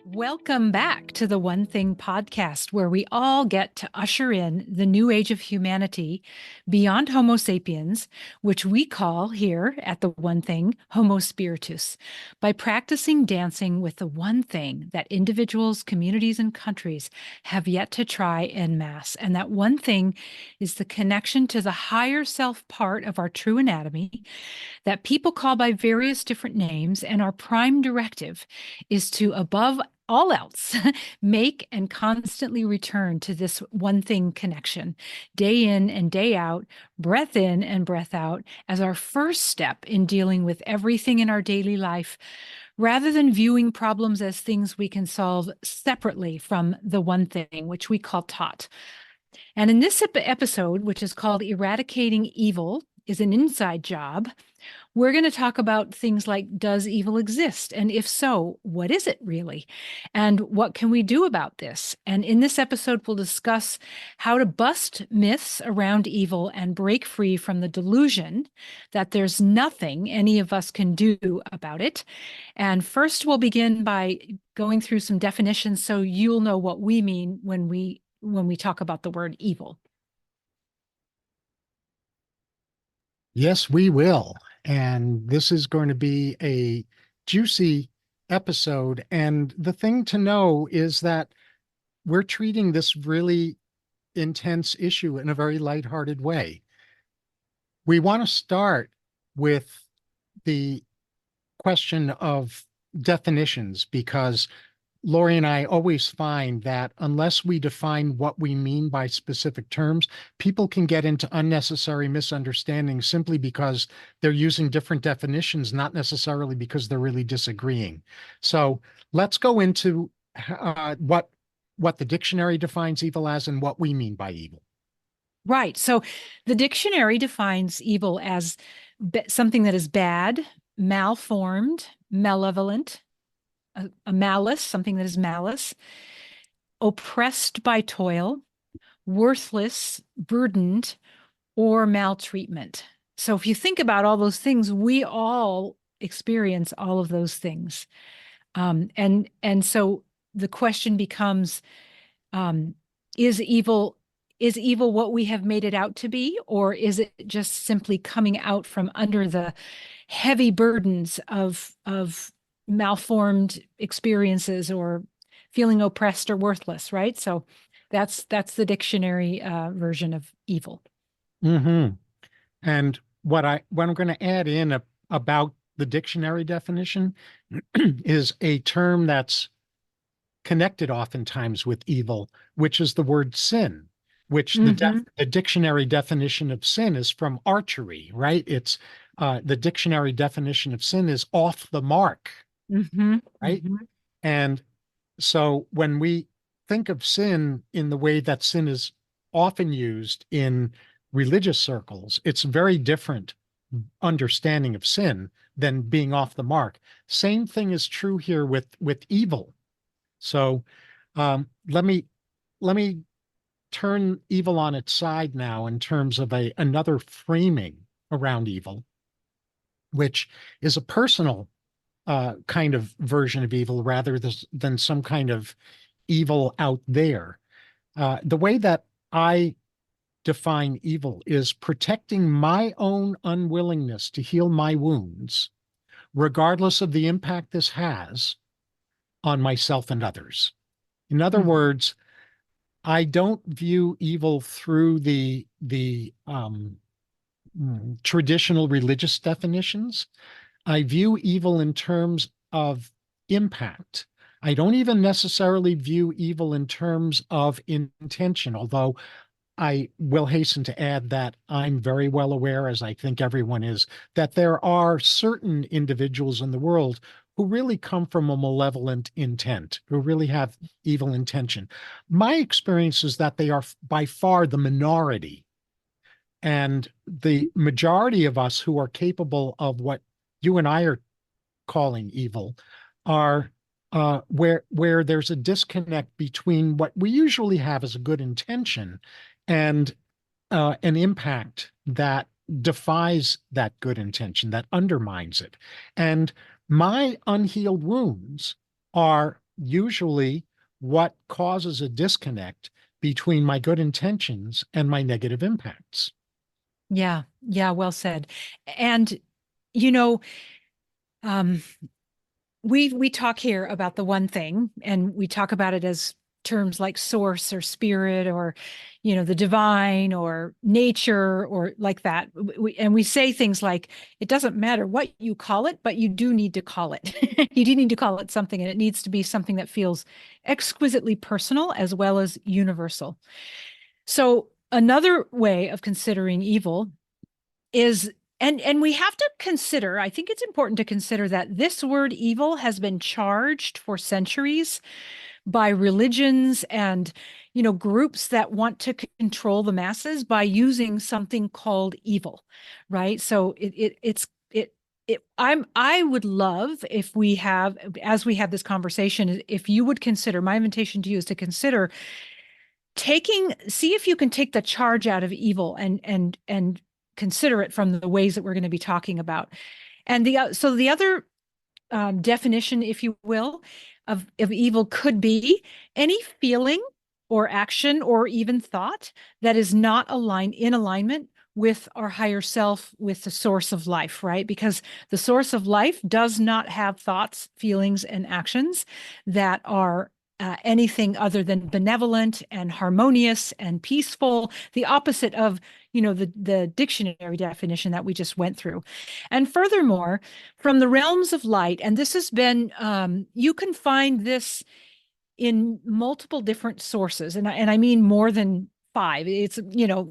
Welcome back to the One Thing podcast, where we all get to usher in the new age of humanity beyond Homo sapiens, which we call here at the One Thing Homo spiritus, by practicing dancing with the one thing that individuals, communities, and countries have yet to try en masse. And that one thing is the connection to the higher self part of our true anatomy that people call by various different names. And our prime directive is to, above all else, make and constantly return to this one thing connection, day in and day out, breath in and breath out, as our first step in dealing with everything in our daily life, rather than viewing problems as things we can solve separately from the one thing, which we call Tot. And in this episode, which is called Eradicating Evil is an Inside Job, we're going to talk about things like, does evil exist? And if so, what is it really? And what can we do about this? And in this episode, we'll discuss how to bust myths around evil and break free from the delusion that there's nothing any of us can do about it. And first, we'll begin by going through some definitions so you'll know what we mean when we talk about the word evil. Yes, we will. And this is going to be a juicy episode. And the thing to know is that we're treating this really intense issue in a very lighthearted way. We want to start with the question of definitions, because Laurie and I always find that unless we define what we mean by specific terms, people can get into unnecessary misunderstandings simply because they're using different definitions, not necessarily because they're really disagreeing. So let's go into what the dictionary defines evil as and what we mean by evil. Right. So the dictionary defines evil as something that is bad, malformed, malevolent, a malice, something that is malice, oppressed by toil, worthless, burdened, or maltreatment. So if you think about all those things, we all experience all of those things. And so the question becomes, is evil what we have made it out to be, or is it just simply coming out from under the heavy burdens of malformed experiences or feeling oppressed or worthless, right? So that's the dictionary version of evil. Mm-hmm. And what I'm going to add in about the dictionary definition is a term that's connected oftentimes with evil, which is the word sin, which the dictionary definition of sin is from archery, right? It's the dictionary definition of sin is off the mark, right? And so when we think of sin in the way that sin is often used in religious circles, it's a very different understanding of sin than being off the mark. Same thing is true here with evil. So let me turn evil on its side now in terms of another framing around evil, which is a personal kind of version of evil rather than some kind of evil out there. The way that I define evil is protecting my own unwillingness to heal my wounds, regardless of the impact this has on myself and others. In other words, I don't view evil through the traditional religious definitions. I view evil in terms of impact. I don't even necessarily view evil in terms of intention, although I will hasten to add that I'm very well aware, as I think everyone is, that there are certain individuals in the world who really come from a malevolent intent, who really have evil intention. My experience is that they are by far the minority. And the majority of us who are capable of what you and I are calling evil are where there's a disconnect between what we usually have as a good intention and an impact that defies that good intention, that undermines it. And my unhealed wounds are usually what causes a disconnect between my good intentions and my negative impacts. Yeah, yeah, well said. And you know, um, we talk here about the one thing, and we talk about it as terms like source or spirit or the divine or nature or like that. And we say things like it doesn't matter what you call it, but you do need to call it. You do need to call it something, and it needs to be something that feels exquisitely personal as well as universal. So another way of considering evil is, and we have to consider, I think it's important to consider that this word evil has been charged for centuries by religions and groups that want to control the masses by using something called evil, right? So I would love if we have, as we have this conversation, if you would consider, my invitation to you is to consider see if you can take the charge out of evil and consider it from the ways that we're going to be talking about. And the other definition, if you will, of evil could be any feeling or action or even thought that is not in alignment with our higher self, with the source of life, right? Because the source of life does not have thoughts, feelings, and actions that are anything other than benevolent and harmonious and peaceful, the opposite of the dictionary definition that we just went through. And furthermore, from the realms of light, and this has been you can find this in multiple different sources, and I mean more than five. It's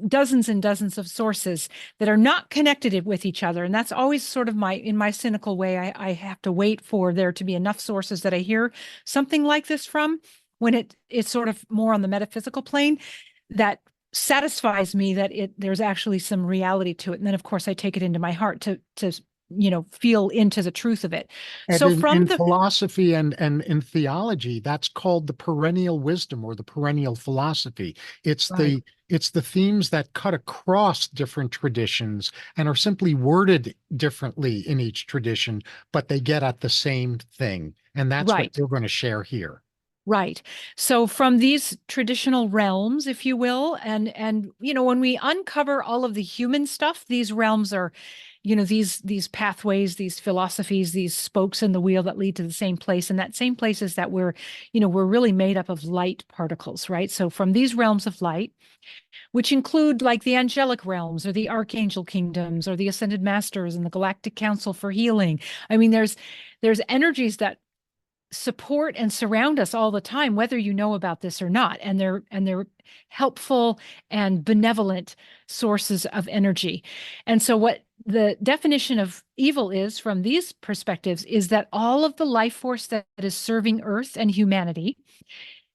dozens and dozens of sources that are not connected with each other, and that's always sort of in my cynical way. I have to wait for there to be enough sources that I hear something like this from, when it's sort of more on the metaphysical plane, that satisfies me that there's actually some reality to it. And then of course I take it into my heart to feel into the truth of it. And So in from the philosophy and in theology, that's called the perennial wisdom or the perennial philosophy. It's right, the themes that cut across different traditions and are simply worded differently in each tradition, but they get at the same thing. And that's what right. we're going to share here. Right. So from these traditional realms, if you will, and when we uncover all of the human stuff, these realms are, these pathways, these philosophies, these spokes in the wheel that lead to the same place. And that same place is that we're really made up of light particles, right? So from these realms of light, which include like the angelic realms or the archangel kingdoms or the ascended masters and the galactic council for healing. I mean, there's energies that support and surround us all the time, whether you know about this or not, and they're helpful and benevolent sources of energy. And so what the definition of evil is from these perspectives is that all of the life force that is serving earth and humanity,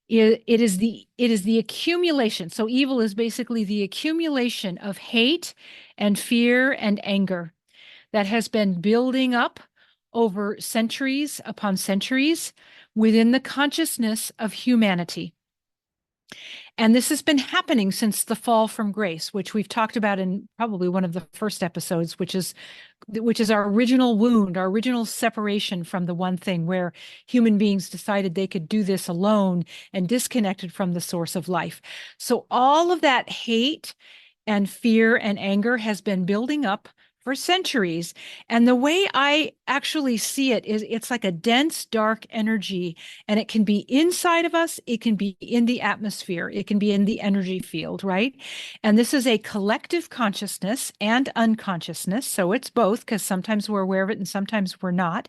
it is the accumulation. So evil is basically the accumulation of hate and fear and anger that has been building up over centuries upon centuries within the consciousness of humanity. And this has been happening since the fall from grace, which we've talked about in probably one of the first episodes, which is our original wound, our original separation from the one thing, where human beings decided they could do this alone and disconnected from the source of life. So all of that hate and fear and anger has been building up for centuries. And the way I actually see it is it's like a dense, dark energy, and it can be inside of us, it can be in the atmosphere, it can be in the energy field, right? And this is a collective consciousness and unconsciousness. So it's both, because sometimes we're aware of it and sometimes we're not.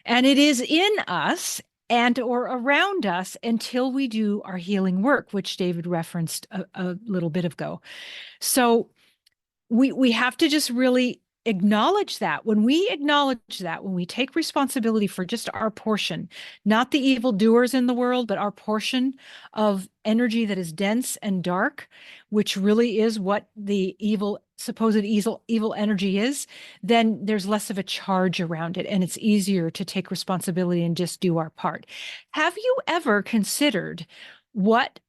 And it is in us and or around us until we do our healing work, which David referenced a little bit ago. So we have to just really acknowledge that. When we acknowledge that, when we take responsibility for just our portion, not the evildoers in the world, but our portion of energy that is dense and dark, which really is what the supposed evil energy is, then there's less of a charge around it, and it's easier to take responsibility and just do our part. Have you ever considered what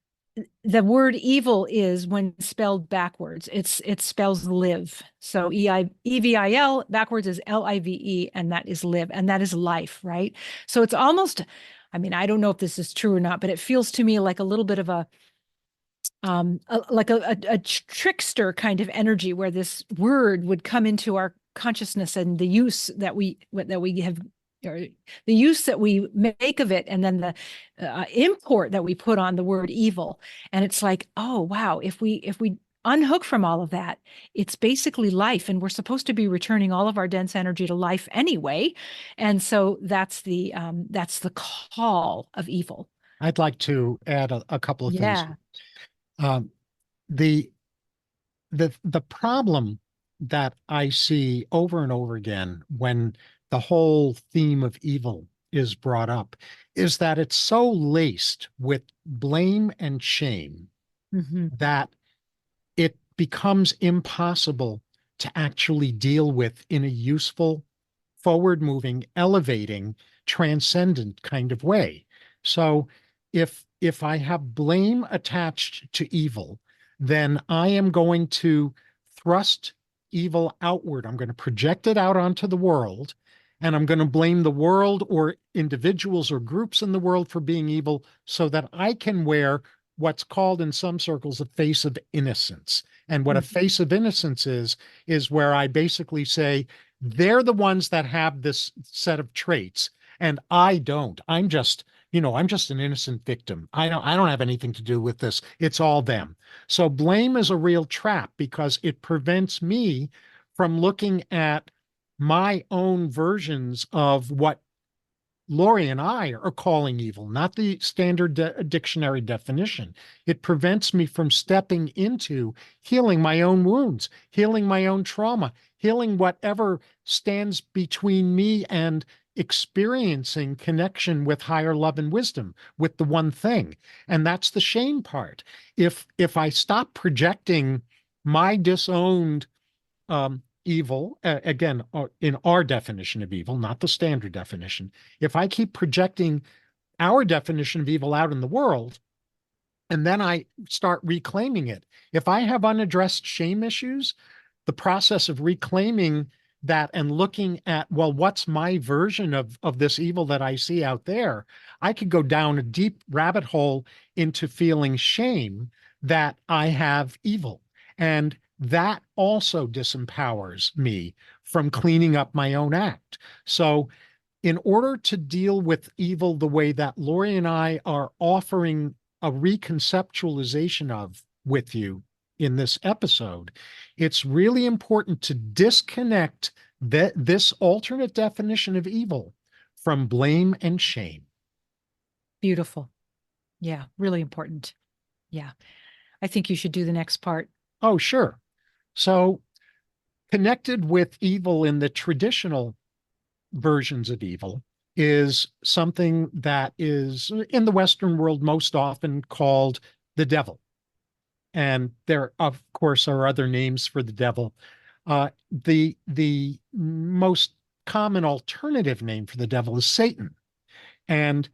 the word evil is when spelled backwards? It spells live. So EVIL backwards is LIVE, and that is live, and that is life, right? So it's almost, I mean, I don't know if this is true or not, but it feels to me like a little bit of like a trickster kind of energy where this word would come into our consciousness and the use that we have, or the use that we make of it, and then the import that we put on the word evil. And it's like, oh wow, if we unhook from all of that, it's basically life, and we're supposed to be returning all of our dense energy to life anyway. And so that's the call of evil. I'd like to add a couple of things. Yeah. Um, the the problem that I see over and over again when the whole theme of evil is brought up is that it's so laced with blame and shame Mm-hmm. that it becomes impossible to actually deal with in a useful, forward moving, elevating, transcendent kind of way. So if I have blame attached to evil, then I am going to thrust evil outward. I'm going to project it out onto the world, and I'm going to blame the world or individuals or groups in the world for being evil so that I can wear what's called in some circles a face of innocence. And what a Mm-hmm. face of innocence is where I basically say, they're the ones that have this set of traits, and I don't. I'm just an innocent victim. I don't have anything to do with this. It's all them. So blame is a real trap because it prevents me from looking at my own versions of what Laurie and I are calling evil, not the standard dictionary definition. It prevents me from stepping into healing my own wounds, healing my own trauma, healing whatever stands between me and experiencing connection with higher love and wisdom, with the one thing. And that's the shame part. If I stop projecting my disowned evil, again, in our definition of evil, not the standard definition, if I keep projecting our definition of evil out in the world, and then I start reclaiming it, if I have unaddressed shame issues, the process of reclaiming that and looking at, well, what's my version of this evil that I see out there, I could go down a deep rabbit hole into feeling shame that I have evil. And that also disempowers me from cleaning up my own act. So, in order to deal with evil the way that Laurie and I are offering a reconceptualization of with you in this episode, it's really important to disconnect this alternate definition of evil from blame and shame. Beautiful. Yeah, really important. Yeah. I think you should do the next part. Oh, sure. So, connected with evil in the traditional versions of evil is something that is in the Western world most often called the devil. And there, of course, are other names for the devil. The most common alternative name for the devil is Satan. And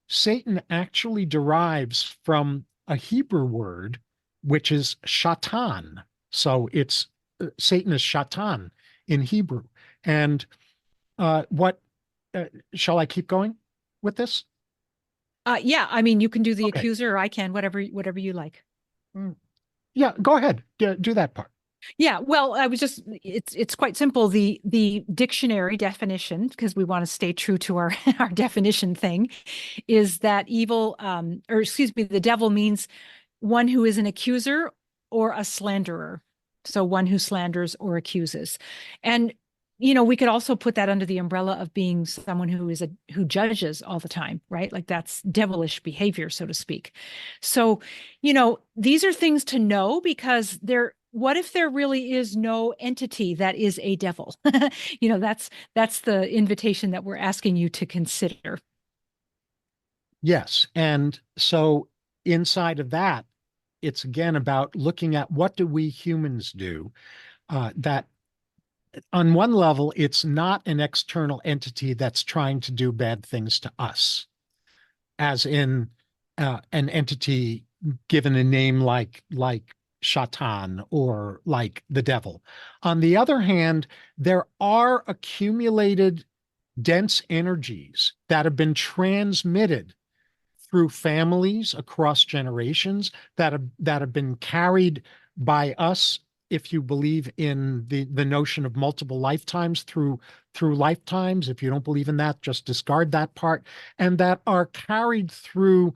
Satan actually derives from a Hebrew word, which is shatan. So it's Satan is shatan in Hebrew. And what shall I keep going with this? Yeah, I mean, you can do the Okay. accuser, or I can, whatever you like. Mm. Yeah, go ahead. Do that part. Yeah, well, it's quite simple. The dictionary definition, because we want to stay true to our our definition thing, is that evil, or excuse me, the devil means one who is an accuser or a slanderer. So one who slanders or accuses. And we could also put that under the umbrella of being someone who judges all the time, right? Like that's devilish behavior, so to speak. So, these are things to know because what if there really is no entity that is a devil? That's the invitation that we're asking you to consider. Yes. And so inside of that, it's again about looking at what do we humans do that on one level, it's not an external entity that's trying to do bad things to us, as in an entity given a name like Shatan or like the devil. On the other hand, there are accumulated dense energies that have been transmitted through families across generations, that have been carried by us, if you believe in the notion of multiple lifetimes, through lifetimes. If you don't believe in that, just discard that part. And that are carried through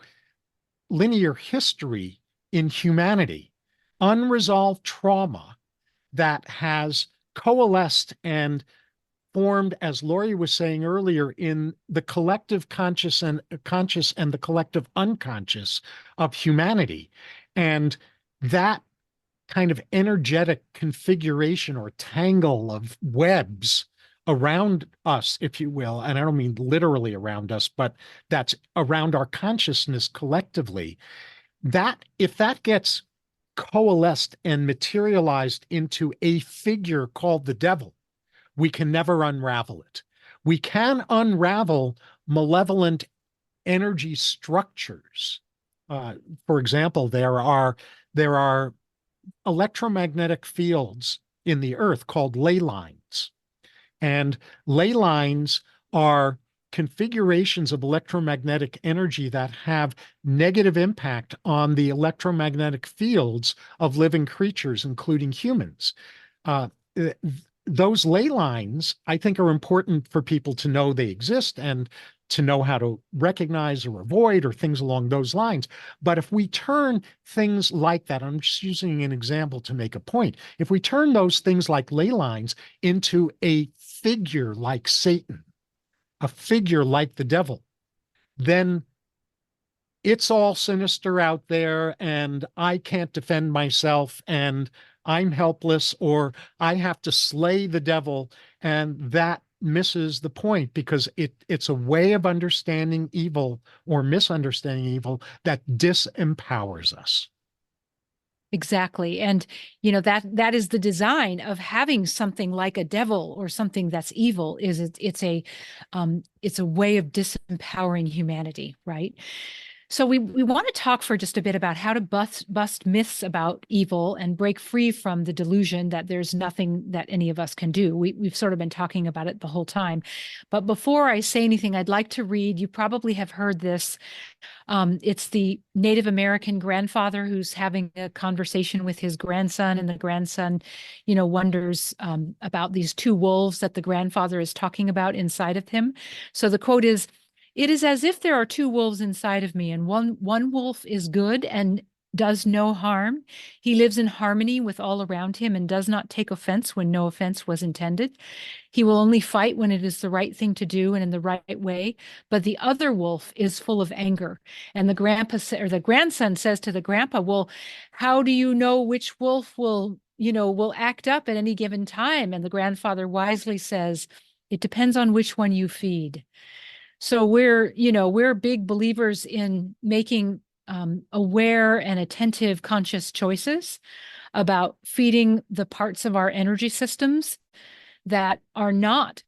linear history in humanity, unresolved trauma that has coalesced and formed, as Laurie was saying earlier, in the collective conscious and the collective unconscious of humanity. And that kind of energetic configuration or tangle of webs around us, if you will, and I don't mean literally around us, but that's around our consciousness collectively, that if that gets coalesced and materialized into a figure called the devil, we can never unravel it. We can unravel malevolent energy structures. For example, there are electromagnetic fields in the earth called ley lines. And ley lines are configurations of electromagnetic energy that have negative impact on the electromagnetic fields of living creatures, including humans. Uh, those ley lines, I think, are important for people to know they exist and to know how to recognize or avoid or things along those lines. But if we turn things like that, I'm just using an example to make a point. If we turn those things like ley lines into a figure like Satan, a figure like the devil, then it's all sinister out there and I can't defend myself and I'm helpless, or I have to slay the devil. And that misses the point, because it's a way of understanding evil or misunderstanding evil that disempowers us. Exactly. And that is the design of having something like a devil or something that's evil. Is it's a way of disempowering humanity, right? So we want to talk for just a bit about how to bust myths about evil and break free from the delusion that there's nothing that any of us can do. We've sort of been talking about it the whole time. But before I say anything, I'd like to read, you probably have heard this. It's the Native American grandfather who's having a conversation with his grandson, and the grandson, wonders about these two wolves that the grandfather is talking about inside of him. So the quote is, "It is as if there are two wolves inside of me, and one wolf is good and does no harm. He lives in harmony with all around him and does not take offense when no offense was intended. He will only fight when it is the right thing to do and in the right way. But the other wolf is full of anger." And the grandson says to the grandpa, "Well, how do you know which wolf will act up at any given time?" And the grandfather wisely says, "It depends on which one you feed." So we're big believers in making aware and attentive, conscious choices about feeding the parts of our energy systems that are not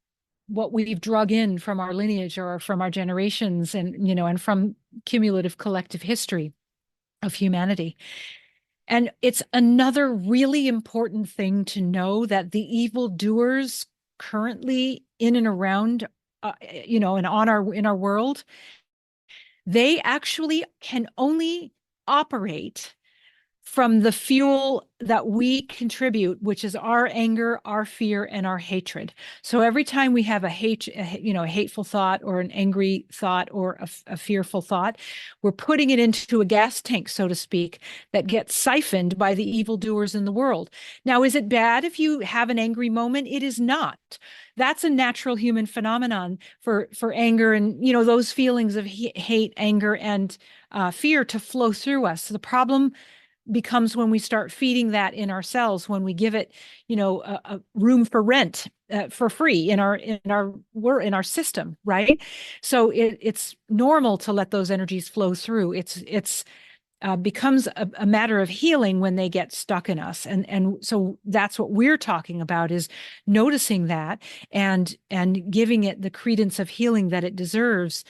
what we've drug in from our lineage or from our generations, and from cumulative collective history of humanity. And it's another really important thing to know that the evildoers currently in and around, and in our world, they actually can only operate from the fuel that we contribute, which is our anger, our fear, and our hatred. So every time we have a hateful thought or an angry thought or a fearful thought, we're putting it into a gas tank, so to speak, that gets siphoned by the evildoers in the world. Now, is it bad if you have an angry moment? It is not. That's a natural human phenomenon for anger and those feelings of hate, anger, and fear to flow through us. So the problem becomes when we start feeding that in ourselves, when we give it, a room for rent for free in our system, right? So it's normal to let those energies flow through. It's becomes a matter of healing when they get stuck in us, and so that's what we're talking about, is noticing that and giving it the credence of healing that it deserves.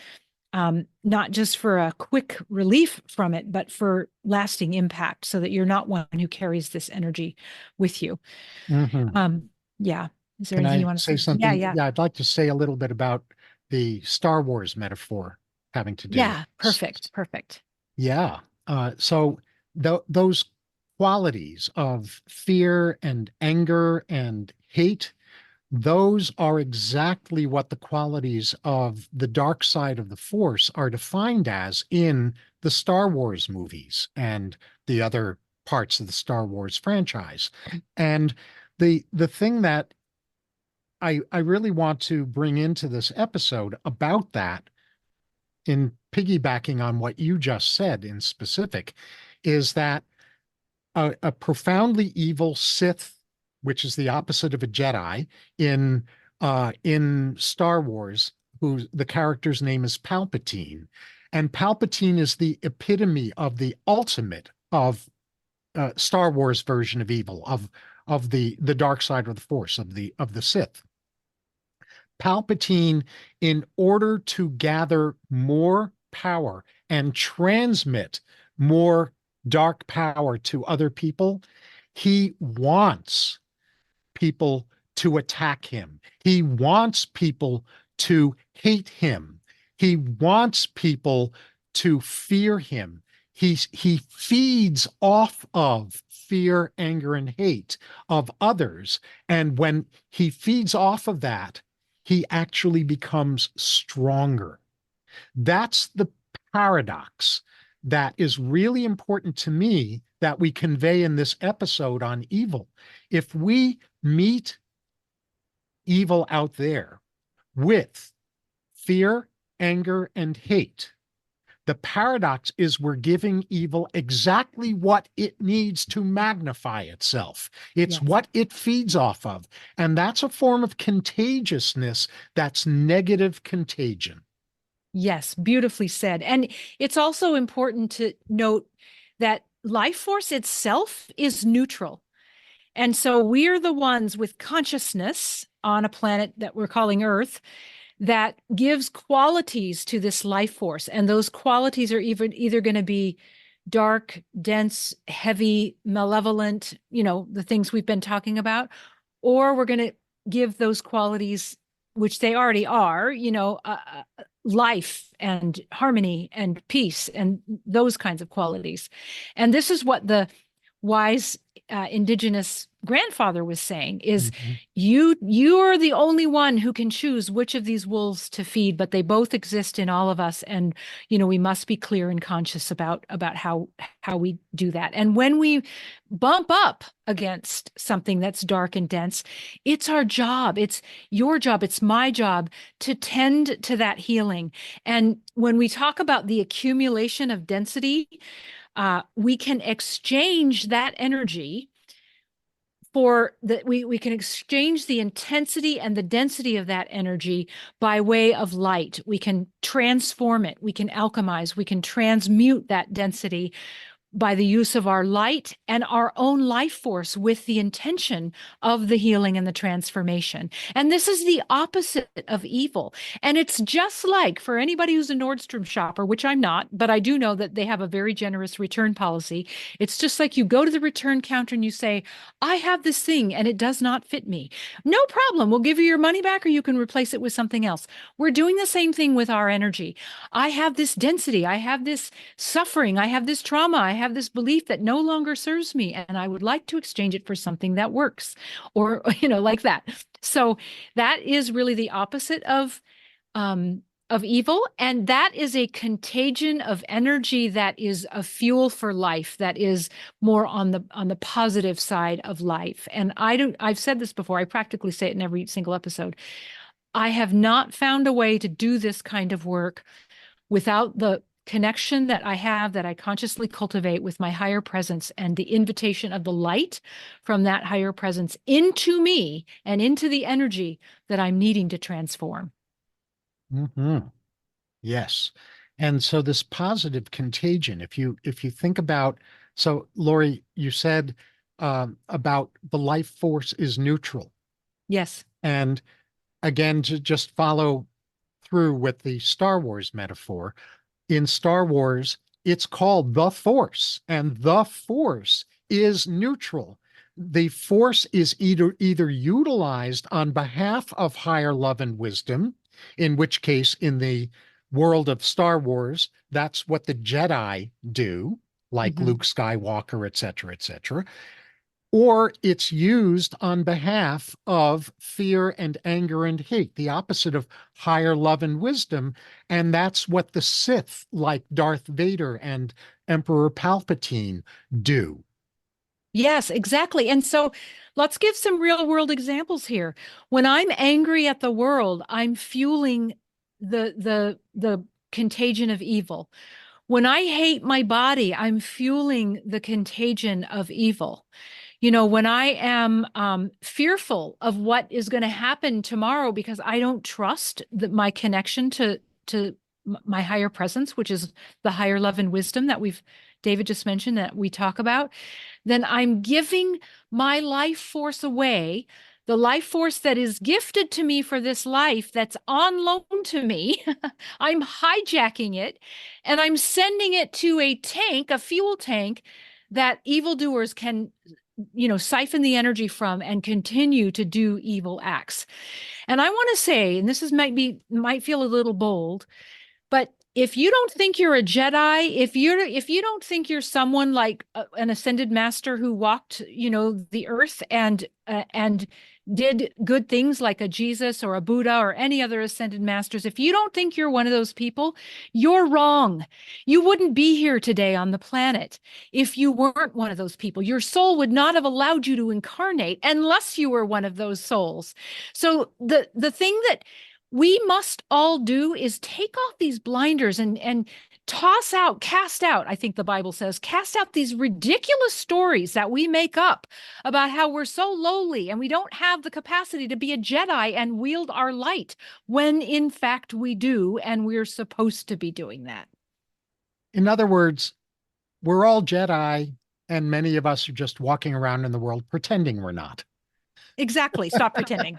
Not just for a quick relief from it, but for lasting impact, so that you're not one who carries this energy with you. Mhm. Yeah. Is there Can anything you I want to say say? Yeah, something? yeah. Yeah, I'd like to say a little bit about the Star Wars metaphor having to do with Yeah, this. perfect, perfect. Yeah. So those qualities of fear and anger and hate, those are exactly what the qualities of the dark side of the Force are defined as in the Star Wars movies and the other parts of the Star Wars franchise. And the thing that I really want to bring into this episode about that, in piggybacking on what you just said in specific, is that a profoundly evil Sith, which is the opposite of a Jedi in Star Wars, who the character's name is Palpatine, and Palpatine is the epitome of the ultimate of Star Wars version of evil, of the dark side of the Force, of the Sith. Palpatine, in order to gather more power and transmit more dark power to other people, he wants people to attack him. He wants people to hate him. He wants people to fear him. He feeds off of fear, anger, and hate of others. And when he feeds off of that, he actually becomes stronger. That's the paradox that is really important to me that we convey in this episode on evil. If we meet evil out there with fear, anger, and hate, the paradox is we're giving evil exactly what it needs to magnify itself. It's Yes. what it feeds off of. And that's a form of contagiousness that's negative contagion. Yes, beautifully said. And it's also important to note that life force itself is neutral. And so we're the ones with consciousness on a planet that we're calling Earth that gives qualities to this life force. And those qualities are either going to be dark, dense, heavy, malevolent, the things we've been talking about, or we're going to give those qualities, which they already are, life and harmony and peace and those kinds of qualities. And this is what the wise indigenous grandfather was saying is Mhm. you are the only one who can choose which of these wolves to feed, but they both exist in all of us. And we must be clear and conscious about how we do that. And when we bump up against something that's dark and dense, it's our job, it's your job, it's my job to tend to that healing. And when we talk about the accumulation of density, we can exchange that energy for that we can exchange the intensity and the density of that energy by way of light. We can transform it, we can alchemize, we can transmute that density by the use of our light and our own life force with the intention of the healing and the transformation. And this is the opposite of evil. And it's just like for anybody who's a Nordstrom shopper, which I'm not, but I do know that they have a very generous return policy. It's just like you go to the return counter and you say, I have this thing and it does not fit me. No problem. We'll give you your money back or you can replace it with something else. We're doing the same thing with our energy. I have this density. I have this suffering. I have this trauma. I have this belief that no longer serves me, and I would like to exchange it for something that works, or like that. So that is really the opposite of evil, and that is a contagion of energy that is a fuel for life, that is more on the positive side of life. And I've said this before, I practically say it in every single episode. I have not found a way to do this kind of work without the connection that I have, that I consciously cultivate with my higher presence and the invitation of the light from that higher presence into me and into the energy that I'm needing to transform. Mhm. Yes. And so this positive contagion, if you think about, so Laurie, you said about the life force is neutral. Yes. And again, to just follow through with the Star Wars metaphor, in Star Wars, it's called the Force, and the Force is neutral. The Force is either utilized on behalf of higher love and wisdom, in which case, in the world of Star Wars, that's what the Jedi do, like Mhm. Luke Skywalker, et cetera, et cetera. Or it's used on behalf of fear and anger and hate, the opposite of higher love and wisdom. And that's what the Sith, like Darth Vader and Emperor Palpatine, do. Yes, exactly. And so let's give some real world examples here. When I'm angry at the world, I'm fueling the contagion of evil. When I hate my body, I'm fueling the contagion of evil. When I am fearful of what is going to happen tomorrow because I don't trust my connection to my higher presence, which is the higher love and wisdom that David just mentioned that we talk about, then I'm giving my life force away, the life force that is gifted to me for this life that's on loan to me. I'm hijacking it and I'm sending it to a tank, a fuel tank that evildoers can siphon the energy from and continue to do evil acts. And I want to say, and this is might feel a little bold, but if you don't think you're a Jedi, if you don't think you're someone like an ascended master who walked, the earth and did good things like a Jesus or a Buddha or any other ascended masters, if you don't think you're one of those people, you're wrong. You wouldn't be here today on the planet if you weren't one of those people. Your soul would not have allowed you to incarnate unless you were one of those souls. So the thing that we must all do is take off these blinders and cast out, I think the Bible says, cast out these ridiculous stories that we make up about how we're so lowly and we don't have the capacity to be a Jedi and wield our light, when in fact we do, and we're supposed to be doing that. In other words, we're all Jedi, and many of us are just walking around in the world pretending we're not. Exactly. Stop pretending.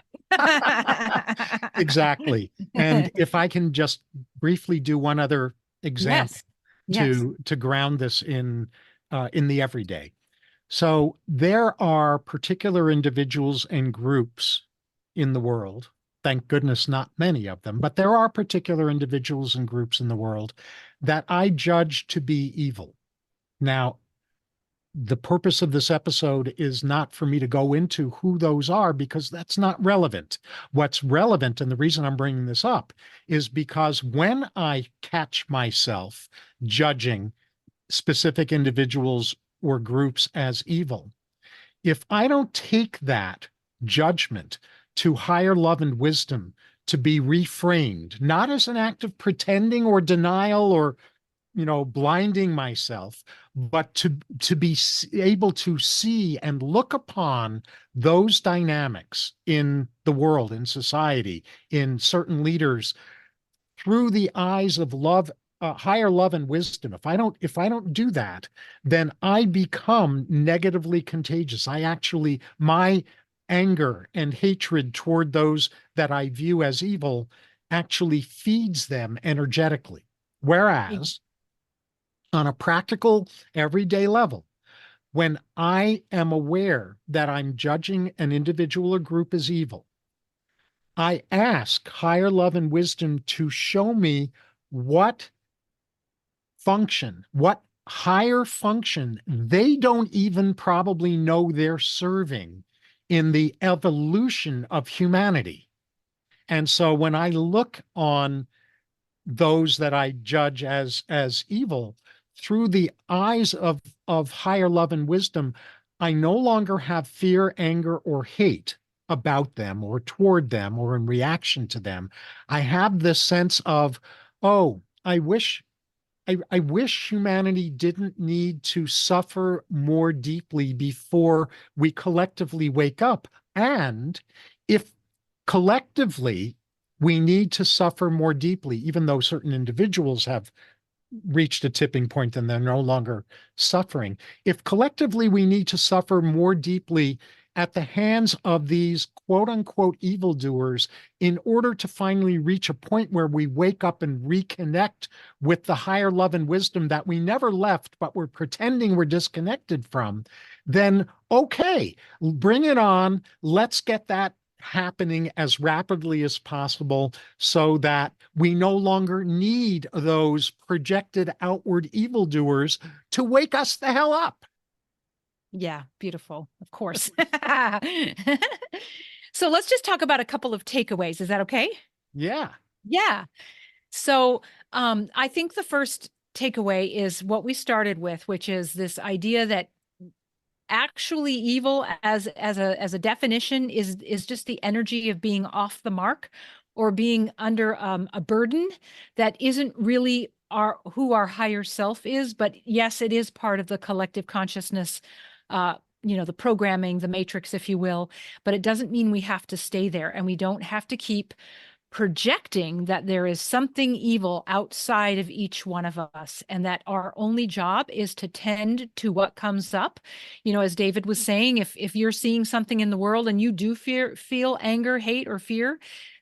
Exactly. And if I can just briefly do one other example Yes. Yes. to ground this in the everyday. So there are particular individuals and groups in the world. Thank goodness, not many of them, but there are particular individuals and groups in the world that I judge to be evil. Now, the purpose of this episode is not for me to go into who those are, because that's not relevant. What's relevant, and the reason I'm bringing this up, is because when I catch myself judging specific individuals or groups as evil, if I don't take that judgment to higher love and wisdom to be reframed, not as an act of pretending or denial or blinding myself, but to be able to see and look upon those dynamics in the world, in society, in certain leaders through the eyes of love, higher love and wisdom. If I don't do that, then I become negatively contagious. My anger and hatred toward those that I view as evil actually feeds them energetically. Whereas on a practical, everyday level, when I am aware that I'm judging an individual or group as evil, I ask higher love and wisdom to show me what what higher function they don't even probably know they're serving in the evolution of humanity. And so when I look on those that I judge as evil through the eyes of higher love and wisdom, I no longer have fear, anger, or hate about them or toward them or in reaction to them. I have this sense of, oh, I wish humanity didn't need to suffer more deeply before we collectively wake up. And if collectively we need to suffer more deeply, even though certain individuals have reached a tipping point and they're no longer suffering, if collectively we need to suffer more deeply at the hands of these quote unquote evildoers in order to finally reach a point where we wake up and reconnect with the higher love and wisdom that we never left, but we're pretending we're disconnected from, then okay, bring it on. Let's get that happening as rapidly as possible so that we no longer need those projected outward evildoers to wake us the hell up. Yeah, beautiful. Of course. So let's just talk about a couple of takeaways. Is that okay? Yeah. Yeah. So I think the first takeaway is what we started with, which is this idea that actually evil as a definition is just the energy of being off the mark or being under a burden that isn't really our higher self is, but yes, it is part of the collective consciousness, uh the programming, the matrix, if you will, but it doesn't mean we have to stay there, and we don't have to keep projecting that there is something evil outside of each one of us, and that our only job is to tend to what comes up. As David was saying, if you're seeing something in the world and you do feel anger, hate, or fear,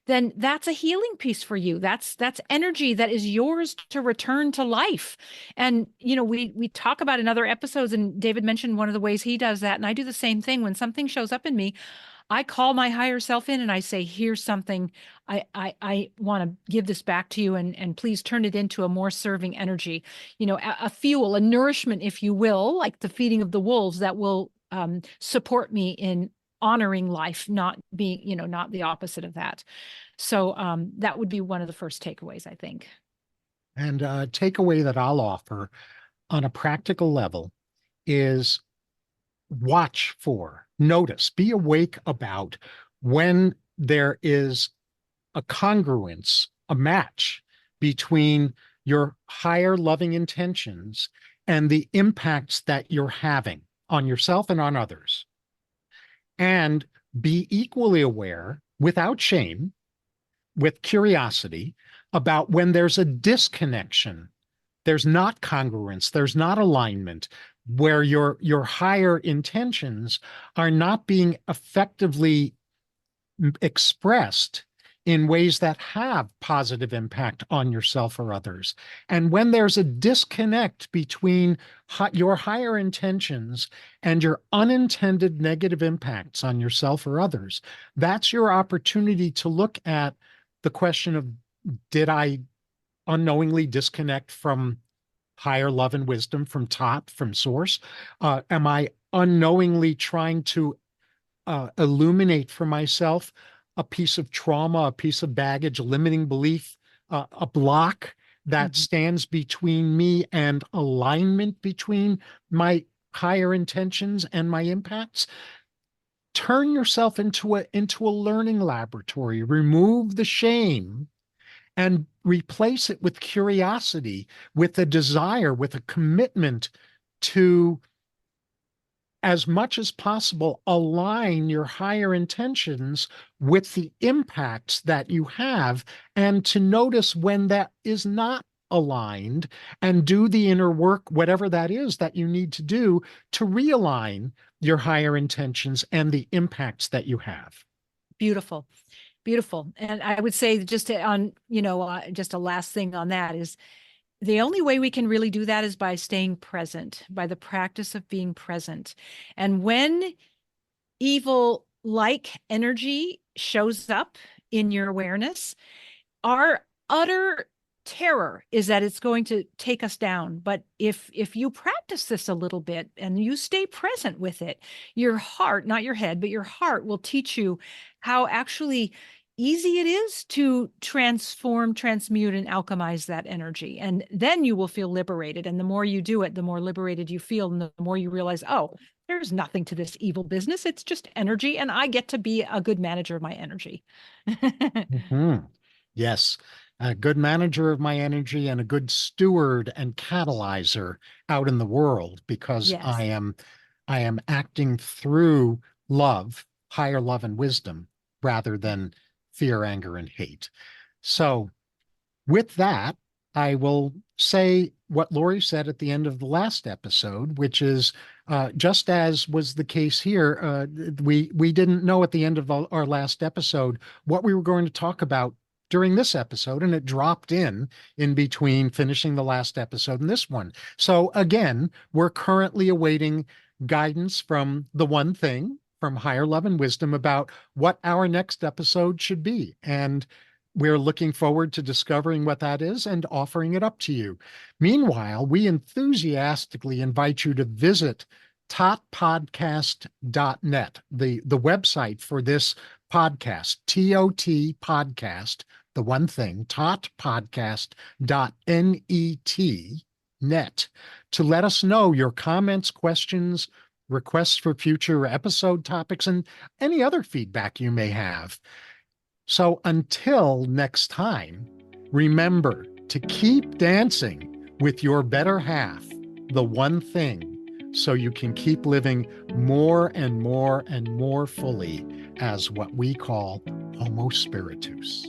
then that's a healing piece for you. That's energy that is yours to return to life. And we talk about in other episodes, and David mentioned one of the ways he does that, and I do the same thing. When something shows up in me, I call my higher self in and I say, here's something. I want to give this back to you, and please turn it into a more serving energy, a fuel, a nourishment, if you will, like the feeding of the wolves that will support me in honoring life, not being, not the opposite of that. So that would be one of the first takeaways, I think. And a takeaway that I'll offer on a practical level is watch for, notice, be awake about when there is a congruence, a match between your higher loving intentions and the impacts that you're having on yourself and on others. And be equally aware, without shame, with curiosity, about when there's a disconnection, there's not congruence, there's not alignment, where your higher intentions are not being effectively expressed in ways that have positive impact on yourself or others. And when there's a disconnect between your higher intentions and your unintended negative impacts on yourself or others, that's your opportunity to look at the question of, did I unknowingly disconnect from higher love and wisdom, from top, from source? Am I unknowingly trying to illuminate for myself a piece of trauma, a piece of baggage, a limiting belief, a block that Mhm. stands between me and alignment between my higher intentions and my impacts? Turn yourself into a learning laboratory. Remove the shame and replace it with curiosity, with a desire, with a commitment to, as much as possible, align your higher intentions with the impacts that you have, and to notice when that is not aligned and do the inner work, whatever that is that you need to do to realign your higher intentions and the impacts that you have. Beautiful. Beautiful. And I would say, just on, just a last thing on that is, the only way we can really do that is by staying present, by the practice of being present. And when evil like energy shows up in your awareness, our utter terror is that it's going to take us down. But if you practice this a little bit and you stay present with it, your heart, not your head, but your heart will teach you how actually easy it is to transform, transmute, and alchemize that energy. And then you will feel liberated. And the more you do it, the more liberated you feel. And the more you realize, oh, there's nothing to this evil business. It's just energy. And I get to be a good manager of my energy. Mhm. Yes, a good manager of my energy and a good steward and catalyzer out in the world, because I Yes. am I am acting through love, higher love and wisdom, rather than fear, anger, and hate. So with that, I will say what Laurie said at the end of the last episode, which is, just as was the case here, we didn't know at the end of our last episode what we were going to talk about during this episode, and it dropped in between finishing the last episode and this one. So again, we're currently awaiting guidance from the one thing, from higher love and wisdom about what our next episode should be. And we're looking forward to discovering what that is and offering it up to you. Meanwhile, we enthusiastically invite you to visit totpodcast.net, the website for this podcast, TOT podcast, the one thing, totpodcast.net, to let us know your comments, questions, requests for future episode topics, and any other feedback you may have. So until next time, remember to keep dancing with your better half, the one thing, so you can keep living more and more and more fully as what we call Homo Spiritus.